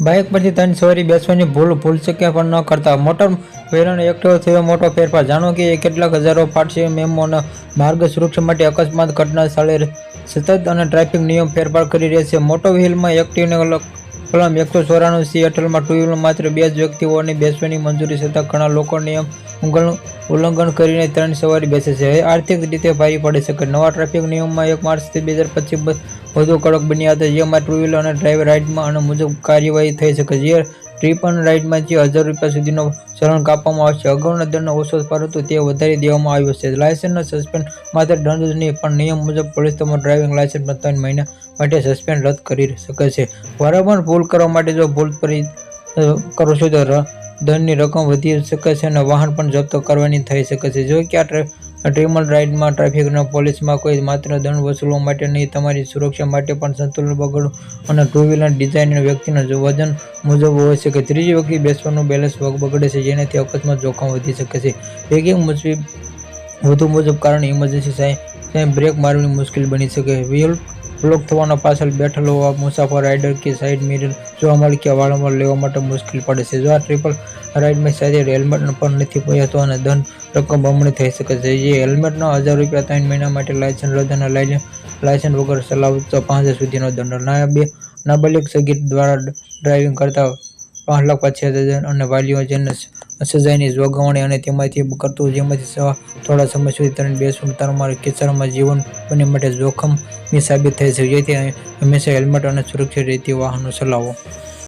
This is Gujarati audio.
બાઇક પરથી 3 સવારી બેસવાની ભૂલચૂકે પણ ન કરતા. મોટર વેલણ એક્ટિવ થયો મોટો ફેરફાર, જાણો કે કેટલાક હજારો ફાટશે મેમો અને માર્ગ સુરક્ષા માટે અકસ્માત ઘટના સ્થળે સતત અને ટ્રાફિક નિયમ ફેરફાર કરી રહ્યા છે. મોટો વ્હીલમાં એક્ટિવને કલમ 194C હેઠળમાં ટુ વ્હીલમાં માત્ર 2 જ વ્યક્તિઓને બેસવાની મંજૂરી છતાં ઘણા લોકો નિયમ ઉલ્લંઘન કરીને 3 સવારી બેસે છે. હવે આર્થિક રીતે ભારે પડી શકે. નવા ટ્રાફિક નિયમમાં 1 માર્ચથી 2025 વધુ કડક બન્યા હતા, જેમાં ટુ વ્હીલર અને ડ્રાઈવર રાઇડમાં અને મુજબ કાર્યવાહી થઈ શકે. જે ટ્રીપ અને રાઇડમાંથી ₹1000 સુધીનો ચલણ કાપવામાં આવશે. અગાઉના દંડ ઓછો પરંતુ તે વધારી દેવામાં આવ્યો છે. લાયસન્સ સસ્પેન્ડ માત્ર દંડ જ નહીં, પણ નિયમ મુજબ પોલીસ તમારું ડ્રાઇવિંગ લાયસન્સ પણ 3 મહિના માટે સસ્પેન્ડ રદ કરી શકે છે. વારંવાર ભૂલ કરવા માટે જો ભૂલ ફરી કરો છો તો દંડની રકમ વધી શકે છે અને વાહન પણ જપ્ત કરવાની થઈ શકે છે. જો કે આ ટ્રિમલ રાઇડમાં ટ્રાફિકના પોલીસમાં કોઈ માત્ર દંડ વસૂલવા માટે નહીં, તમારી સુરક્ષા માટે પણ સંતુલન બગડવું અને ટુ વ્હીલર ડિઝાઇન વ્યક્તિના વજન મુજબ હોય છે કે ત્રીજી વ્યક્તિ બેસવાનું બેલેન્સ બગડે છે, જેનાથી અકસ્માત જોખમ વધી શકે છે. પેકિંગ વધુ મુજબ કારણ ઇમરજન્સી સાઇન બ્રેક મારવી મુશ્કેલ બની શકે. વ્હીલ બ્લોક થવાના પાછળ બેઠેલો મુસાફર, રાઇડર કે સાઇડ મિરર જોવા મળે કે વારંવાર લેવા માટે મુશ્કેલ પડે છે. જો આ ટ્રિપલ રાઇડમાં સાથે હેલ્મેટ પણ નથી પહેર્યા તો અને દંડ રકમ બમણી થઈ શકે છે. જે હેલ્મેટનો ₹1000, 3 મહિના માટે લાયસન્સ રદ અને લાયસન્સ વગર ચલાવતો 5000 સુધીનો દંડ. નાબાલિગ સગીર દ્વારા ડ્રાઇવિંગ કરતા ₹5,85,000 અને વાલીઓ જેને સજાની જોગવાઈ અને તેમાંથી કરતું જેમાંથી થોડા સમય સુધી તમે બેસવું તમારા કિસ્સામાં જીવન બંને માટે જોખમી સાબિત થઈ શકે. જેથી હંમેશા હેલ્મેટ અને સુરક્ષિત રીતે વાહનો ચલાવો.